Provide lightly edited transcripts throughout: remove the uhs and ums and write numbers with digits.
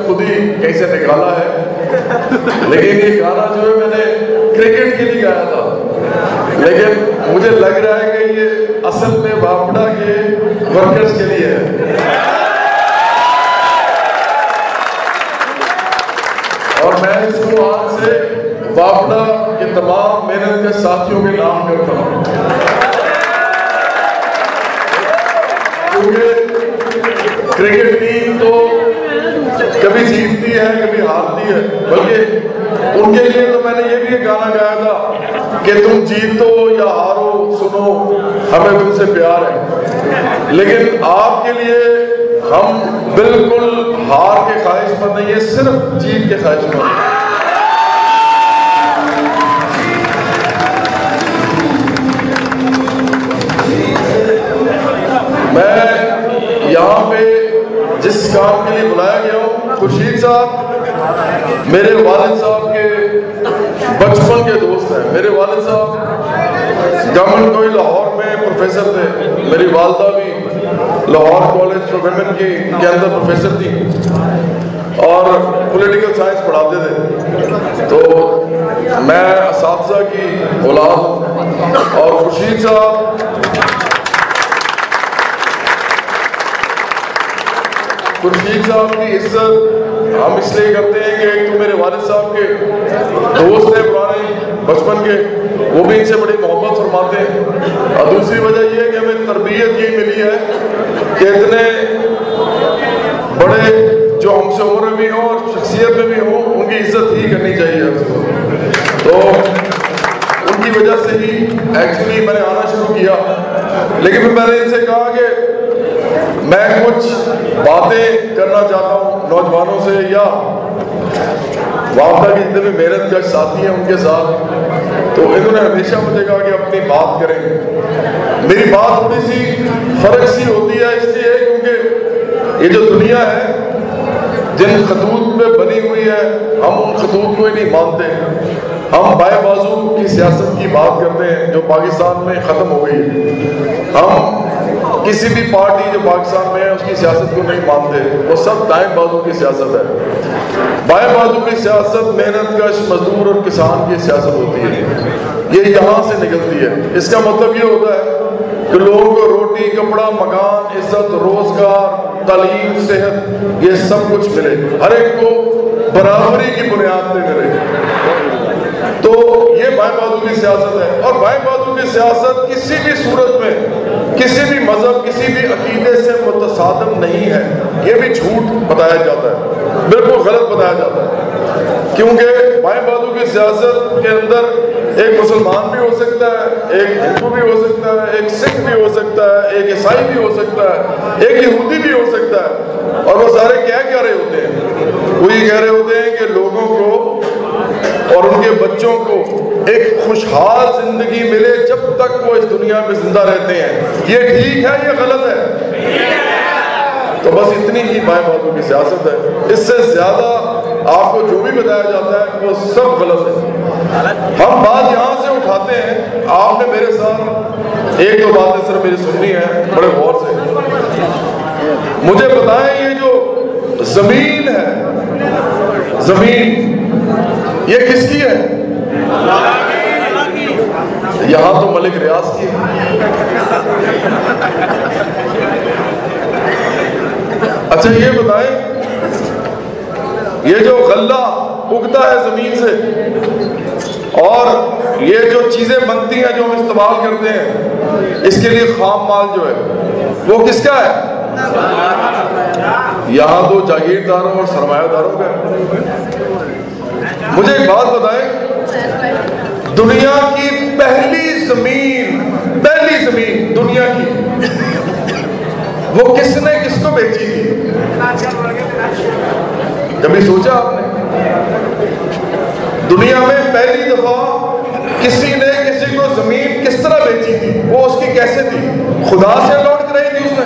खुद ही कहीं से निकाला है, लेकिन ये गाना जो है मैंने क्रिकेट के लिए गाया था, लेकिन मुझे लग रहा है कि ये असल में बापड़ा के वर्कर्स के लिए है। और मैं इसको आज से बापड़ा के तमाम मेहनत के साथियों के नाम करता हूँ, क्योंकि क्रिकेट टीम तो कभी जीतती है कभी हारती है, बल्कि उनके लिए तो मैंने ये भी गाना गाया था कि तुम जीतो या हारो सुनो हमें तुमसे प्यार है, लेकिन आपके लिए हम बिल्कुल हार के ख्वाहिशमंद नहीं है, सिर्फ जीत के ख्वाहिशमंद हैं। मैं यहाँ पे जिस काम के लिए बुलाया गया हूँ, खुर्शीद साहब मेरे वालिद साहब के बचपन के दोस्त हैं। मेरे वालिद साहब गवर्नमेंट कॉलेज लाहौर में प्रोफेसर थे, मेरी वालदा भी लाहौर कॉलेज फॉर वुमेन के अंदर प्रोफेसर थी और पॉलिटिकल साइंस पढ़ाते थे। तो मैं असातिज़ा की औलाद और खुर्शीद साहब की इज्जत हम इसलिए करते हैं कि एक तो मेरे वालिद साहब के दोस्त हैं पुराने बचपन के, वो भी इनसे बड़ी मोहब्बत फरमाते हैं, और दूसरी वजह ये है कि हमें तरबियत ये मिली है कि इतने बड़े जो हमसे उम्र में भी हों और शख्सियत में भी हों उनकी इज्जत ही करनी चाहिए हमको। तो उनकी वजह से ही एक्चुअली मैंने आना शुरू किया, लेकिन फिर मैंने इनसे कहा कि मैं कुछ बातें करना चाहता हूँ नौजवानों से या वापड़ा के जितने भी मेहनत का साथी हैं उनके साथ। तो इन्होंने हमेशा मुझे कहा कि अपनी बात करें। मेरी बात थोड़ी सी फर्क सी होती है इसलिए क्योंकि ये जो दुनिया है जिन खतूत पे बनी हुई है हम उन खतूत को ही नहीं मानते। हम बाएं बाजू की सियासत की बात करते हैं जो पाकिस्तान में ख़त्म हो गई है। हम किसी भी पार्टी जो पाकिस्तान में है उसकी सियासत को नहीं मानते, वो सब दाएं बाजू की सियासत है। बाएं बाजू की सियासत मेहनत कश मजदूर और किसान की सियासत होती है, ये यहाँ से निकलती है। इसका मतलब ये होता है कि लोगों को रोटी कपड़ा मकान इज्जत रोजगार तालीम सेहत ये सब कुछ मिले, हर एक को बराबरी की बुनियाद पे मिले। तो ये बाएं बाजू की सियासत है, और बाएं बाजू की सियासत किसी भी सूरत में किसी भी मजहब किसी भी अकीदे से मुतसादम नहीं है। ये भी झूठ बताया जाता है, बिल्कुल गलत बताया जाता है, क्योंकि बाएं बाजू की सियासत के अंदर एक मुसलमान भी हो सकता है, एक हिंदू भी हो सकता है, एक सिख भी हो सकता है, एक ईसाई भी हो सकता है, एक यहूदी भी हो सकता है। और वो सारे क्या कह रहे होते हैं? वो ये कह रहे होते हैं कि लोगों को और उनके बच्चों को एक खुशहाल जिंदगी मिले जब तक वो इस दुनिया में जिंदा रहते हैं। ये ठीक है ये गलत है? तो बस इतनी ही बाएं बाजू की सियासत है, इससे ज्यादा आपको जो भी बताया जाता है वो सब गलत है। हम बात यहाँ से उठाते हैं, आपने मेरे साथ एक दो बातें सिर्फ मेरी सुननी है बड़े गौर से। मुझे बताएं ये जो जमीन है, जमीन ये किसकी है? यहाँ तो मलिक रियाज की है। अच्छा ये बताएं, ये जो गल्ला उगता है जमीन से और ये जो चीजें बनती हैं जो हम इस्तेमाल करते हैं, इसके लिए खाम माल जो है वो किसका है? यहाँ तो जागीरदारों और सरमायादारों का। मुझे एक बात बताएं, दुनिया की पहली जमीन दुनिया की वो किसने किसको बेची थी? कभी सोचा आपने? दुनिया में पहली दफा किसी ने किसी को जमीन किस तरह बेची थी? वो उसकी कैसे थी? खुदा से लौट कर रही थी उसने?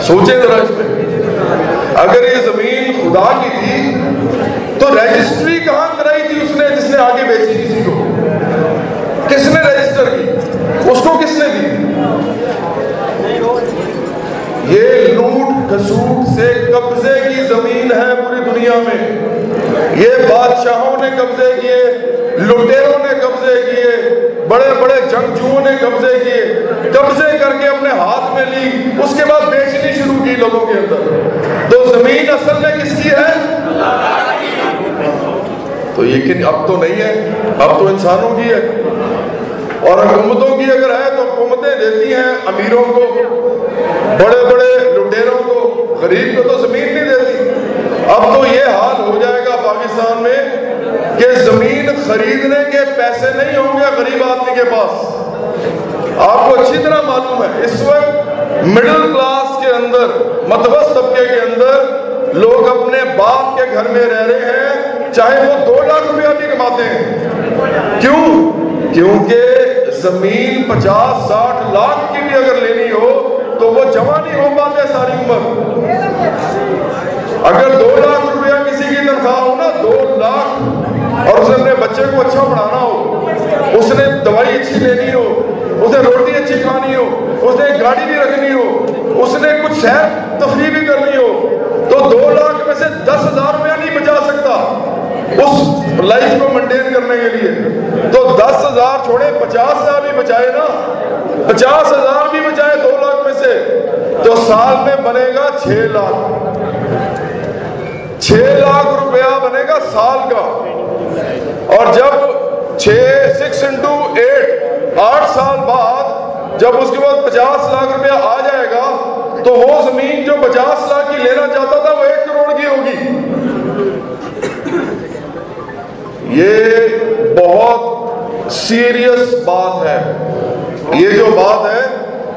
सोचे जरा इसमें। अगर ये जमीन खुदा की थी तो रजिस्ट्री कहां कराई थी उसने जिसने आगे बेची किसी को? किसने रजिस्टर की? उसको किसने दी? ये लूट खसूट से कब्जे की जमीन है पूरी दुनिया में। ये बादशाहों ने कब्जे किए, लुटेरों ने कब्जे किए, बड़े बड़े जंगजुओं ने कब्जे किए, कब्जे करके अपने हाथ में ली, उसके बाद बेचनी शुरू की लोगों के अंदर। तो जमीन असल में किसकी है? तो लेकिन अब तो नहीं है, अब तो इंसानों की है। और हुकूमतों की अगर है तो हुकूमतें देती हैं अमीरों को, बड़े बड़े लुटेरों को, गरीब को तो जमीन नहीं देती। अब तो ये हाल हो जाएगा पाकिस्तान में कि जमीन खरीदने के पैसे नहीं होंगे गरीब आदमी के पास। आपको अच्छी तरह मालूम है इस वक्त मिडिल क्लास के अंदर, मतवस्त तबके के अंदर लोग अपने बाप के घर में रह रहे हैं, चाहे वो 2 लाख रुपया भी कमाते हैं। क्यों? क्योंकि जमीन 50-60 लाख की भी अगर लेनी हो तो वो जमा नहीं हो पाते सारी उम्र। अगर 2 लाख रुपया किसी की तनख्वाह हो ना, 2 लाख, और उसने अपने बच्चे को अच्छा पढ़ाना हो, उसने दवाई अच्छी लेनी हो, उसे रोटी अच्छी खानी हो, उसने गाड़ी भी रखनी हो, उसने कुछ सैर तफरीह भी करनी हो, तो 2 लाख में से 10,000 रुपया नहीं बचा सकता उस लाइफ को मेंटेन करने के लिए। तो 10,000 छोड़े 50,000 भी बचाए ना, 50,000 भी बचाए 2 लाख में से, तो साल में बनेगा 6 लाख। 6 लाख रुपया बनेगा साल का। और जब 6 into 8 साल बाद जब उसके बाद 50 लाख रुपया आ जाएगा तो वो जमीन जो 50 लाख की लेना चाहता था वो 1 करोड़ की होगी। ये बहुत सीरियस बात है। ये जो बात है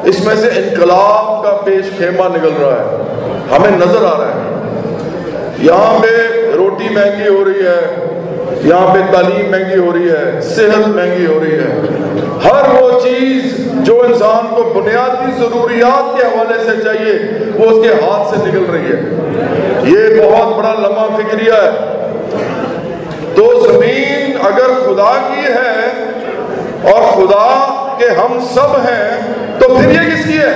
इसमें से इनकलाब का पेश खेमा निकल रहा है, हमें नजर आ रहा है। यहाँ पे रोटी महंगी हो रही है, यहाँ पे तालीम महंगी हो रही है, सेहत महंगी हो रही है। हर वो चीज जो इंसान को बुनियादी जरूरियात के हवाले से चाहिए वो उसके हाथ से निकल रही है। ये बहुत बड़ा लम्हा फिक्रिया है। तो जमीन अगर खुदा की है और खुदा के हम सब हैं तो फिर ये किसकी है?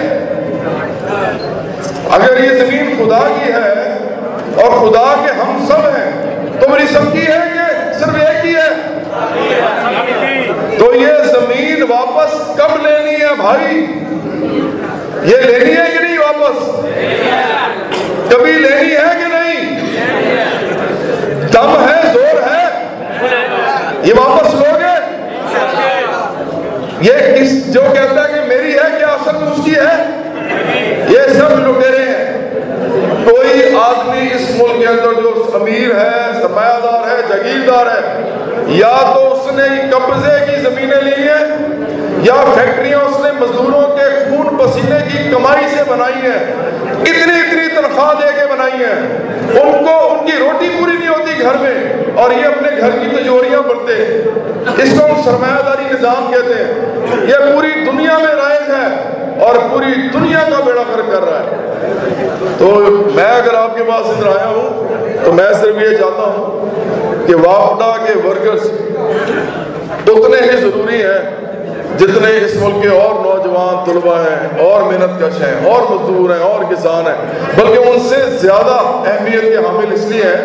अगर ये जमीन खुदा की है और खुदा के हम सब हैं तो मेरी सबकी है कि सिर्फ एक ही है? तो ये जमीन वापस कब लेनी है भाई? ये लेनी है कि नहीं वापस? कभी लेनी है कि नहीं? दम है, जोर है, ये वापस लोगे? ये किस जो कहता है कि मेरी है, क्या असल में उसकी है? ये सब लुटेरे हैं। कोई आदमी इस मुल्क के अंदर जो अमीर है, सरमायादार है, जागीरदार है, या तो उसने कब्जे की जमीनें ली हैं या फैक्ट्रियां उसने मजदूरों के खून पसीने की कमाई से बनाई है, इतनी इतनी तनख्वाह दे के बनाई है, उनको उनकी रोटी पूरी नहीं होती घर में और ये अपने घर की तिजोरियां भरते हैं। इसको हम सरमायादारी निजाम कहते हैं। ये पूरी दुनिया में राइज है और पूरी दुनिया का बेड़ा गर्क कर रहा है। तो मैं अगर आपके पास इधर आया हूं तो मैं सिर्फ ये चाहता हूं कि वापडा के वर्कर्स उतने ही जरूरी हैं जितने इस मुल्क के और नौजवान तलबा हैं और मेहनतकश हैं और मजदूर हैं और किसान हैं, बल्कि उनसे ज्यादा अहमियत के हामिल इसलिए हैं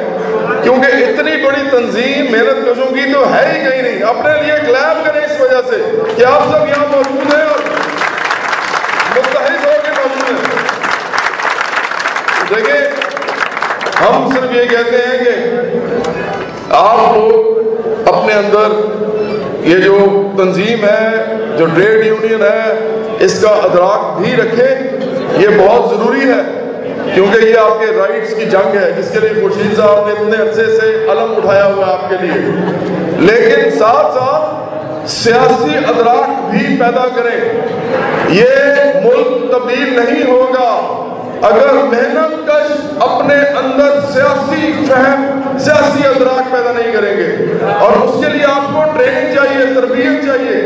क्योंकि इतनी बड़ी तंजीम मेहनतकशों की तो है ही कहीं नहीं। अपने लिए क्लैप करें इस वजह से कि आप सब यहाँ मौजूद हैं और मुत्तहिद होकर मौजूद हैं। देखिए, हम सिर्फ ये कहते हैं कि आप लोग अपने अंदर ये जो तंजीम है, जो ट्रेड यूनियन है, इसका अदराक भी रखें। ये बहुत ज़रूरी है क्योंकि ये आपके राइट्स की जंग है जिसके लिए खुर्शीद साहब ने इतने अरसे से अलम उठाया हुआ है आपके लिए। लेकिन साथ साथ सियासी अदराक भी पैदा करें। ये मुल्क तब्दील नहीं होगा अगर मेहनतकश अपने अंदर सियासी फहम, सियासी अदराक पैदा नहीं करेंगे। और उसके लिए आपको ट्रेनिंग चाहिए, तरबियत चाहिए।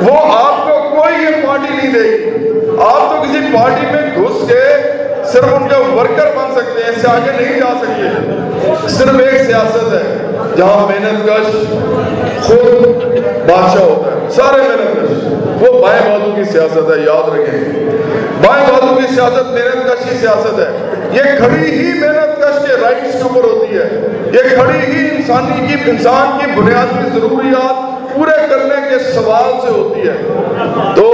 वो आपको कोई ये पार्टी नहीं देगी। आप तो किसी पार्टी में घुस के सिर्फ उनके वर्कर बन सकते हैं, इससे आगे नहीं जा सकते। सिर्फ एक सियासत है जहां मेहनतकश खुद बादशाह होता है, सारे मेहनतकश वो बाएं बाजू की सियासत है, याद रखें। बाएं बाजू की सियासत मेहनत कश की सियासत है। ये खड़ी ही मेहनत कश के राइट्स के ऊपर होती है। ये खड़ी ही इंसान की बुनियादी जरूरियात पूरे करने के सवाल से होती है। तो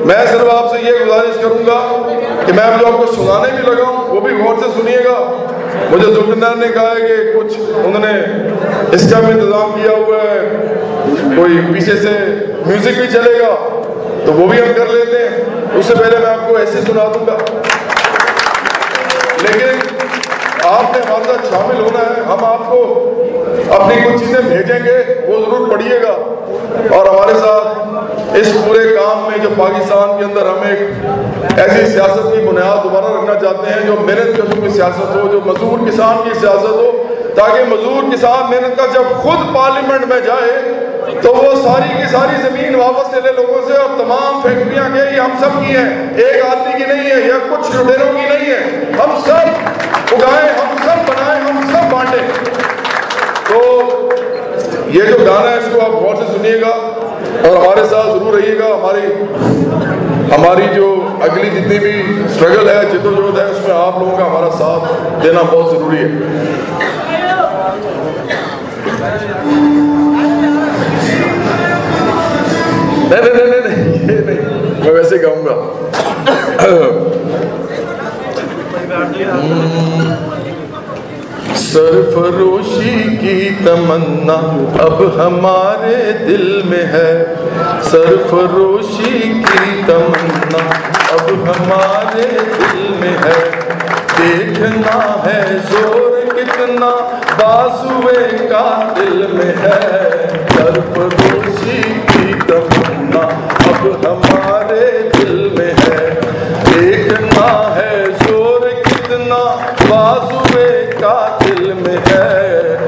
मैं सिर्फ आपसे ये गुजारिश करूंगा कि मैं अब जो आपको सुनाने भी लगा हूं वो भी गौर से सुनिएगा। मुझे जुल्फिकार ने कहा है कि कुछ उन्होंने इसका भी इंतजाम किया हुआ है, कोई पीछे से म्यूजिक भी चलेगा, तो वो भी हम कर लेते हैं। उससे पहले मैं आपको ऐसे सुना दूंगा, लेकिन आपने हमारे साथ शामिल होना है। हम आपको अपनी कुछ चीजें भेजेंगे, वो जरूर पढ़िएगा और हमारे साथ इस पूरे काम में जो पाकिस्तान के अंदर हम एक ऐसी सियासत की बुनियाद दोबारा रखना चाहते हैं जो मेहनत कशों की सियासत हो, जो मजदूर किसान की सियासत हो, ताकि मजदूर किसान मेहनत का जब खुद पार्लियामेंट में जाए तो वो सारी की सारी जमीन वापस ले ले लोगों से, और तमाम फैक्ट्रियां के ये हम सब की हैं, एक आदमी की नहीं है या कुछ लुटेरों की नहीं है। हम सब उगाए, हम सब बनाए, हम सब बांटे। तो ये जो गाना है इसको आप गौर से सुनिएगा और हमारे साथ जरूर रहिएगा। हमारी जो अगली जितनी भी स्ट्रगल है, जिद्दोजहद है, उसमें आप लोगों का हमारा साथ देना बहुत जरूरी है। नहीं, मैं वैसे गाऊंगा। सरफरोशी की तमन्ना अब हमारे दिल में है, सरफरोशी की तमन्ना अब हमारे दिल में है। देखना है जोर कितना बाजुए का दिल में है, सरफरोशी की तमन्ना अब हमारे दिल में है। देखना है जोर कितना बाजुए का दिल में है,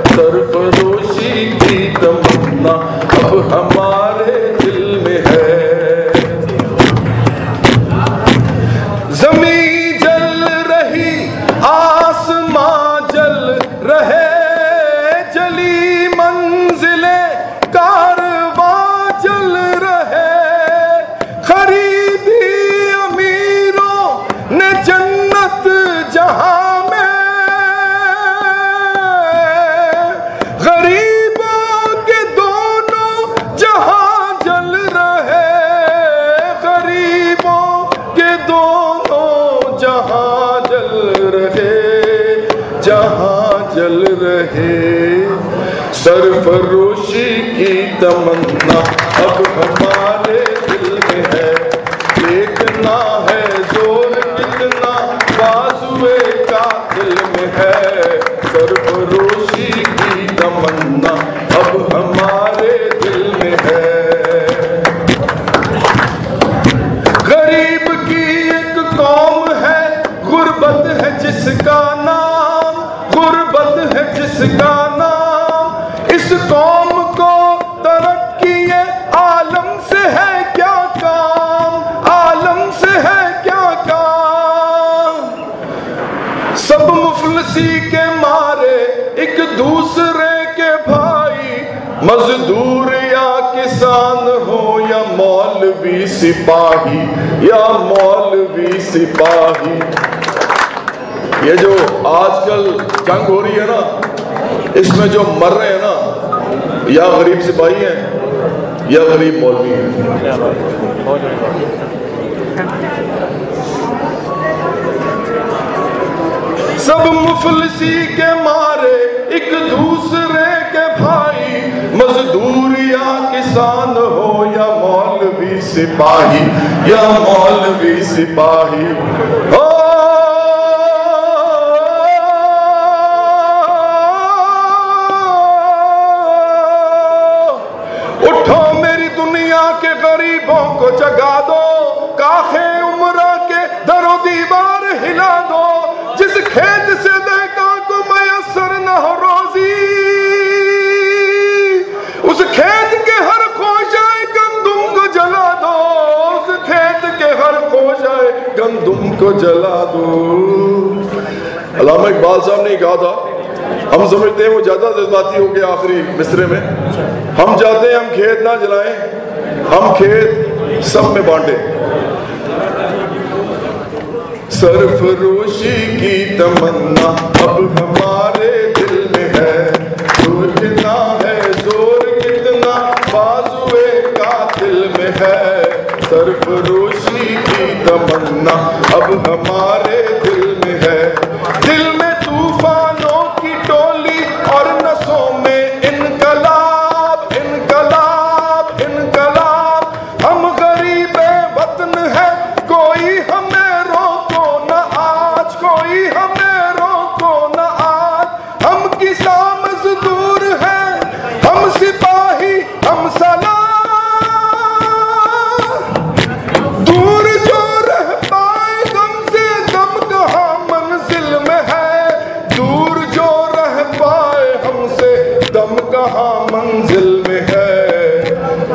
सरफरोशी की तमन्ना अब हमारे दिल में है। जमीन जल रही, आसमां जल रहे, जली मंजिले कारवां जल रहे। खरीदी अमीरों ने जन्नत जहां में, गरीबों के दोनों जहां जल रहे, गरीबों के दोनों जहां जल रहे, जहां जल रहे। सरफरोशी की तमन्ना अब हमारे दिल में है। देखना है जोर कितना बाजुए का दिल में है, सरफरोशी की तमन्ना अब हमारे दिल में है। गरीब की एक कौम है, गुर्बत है जिसका नाम, गुर्बत है जिसका नाम। इस कौम को तरक्की आलम से है क्या काम, आलम से है क्या काम। सब मुफलसी के मारे एक दूसरे के भाई, मजदूर या किसान हो या मौलवी सिपाही, या मौलवी सिपाही। ये जो आजकल जंग हो रही है ना, इसमें जो मर रहे हैं ना, या गरीब सिपाही हैं या गरीब मौलवी हैं। सब मुफलसी के मारे एक दूसरे के भाई, मजदूर या किसान हो या मौलवी सिपाही, या मौलवी सिपाही हो। उठो मेरी दुनिया के गरीबों को जगा दो, काखे उम्रा के दरो दीवार हिला दो। जिस खेत से देखा को मयसर न हो रोजी, उस खेत के हर खोशाए गंदुम को जला दो, उस खेत के हर खोशाए गंदुम को जला दो। अल्लामा इकबाल साहब ने कहा था, हम समझते हैं वो ज्यादा जज्बाती हो गया आखिरी मिसरे में। हम चाहते हैं हम खेत ना जलाएं, हम खेत सब में बांटे। सरफरोशी की तमन्ना अब हमारे दिल में है, सोचना है जोर कितना बाजुए कातिल में है। सरफरोशी की तमन्ना अब हमारे दिल में है, दिल में तूफानों की टोली और नसों में इनकलाब इनकलाब इनकलाब। हम गरीबे वतन है, कोई हमें रोको न आज, कोई हमें रोको न आज। हम किसान मजदूर हैं, हम सिपाही हम सलाम, दूर जो रह पाए गम से गम कहाँ मंजिल में है, दूर जो रह पाए हमसे दम कहाँ मंजिल में है।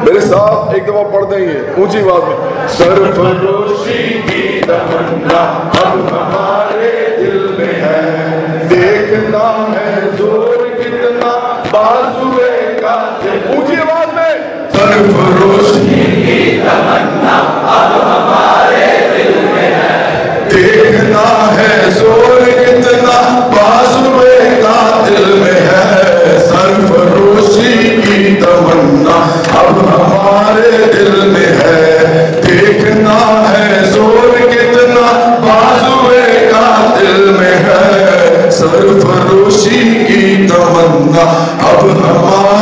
मेरे साथ एक दफा पढ़ देंगे ऊंची आवाज में। सरफरोशी की तमन्ना अब हमारे दिल में है, देखना है जोर कितना बाजुए का। ऊंची आवाज में। सरफरोशी की तमन्ना अब हमारे दिल में है, देखना है जोर कितना बाजुए का दिल में है। सरफरोशी की तमन्ना अब हमारे दिल में है, देखना है जोर कितना बाजुए का दिल में है। सरफरोशी की तमन्ना अब हमारे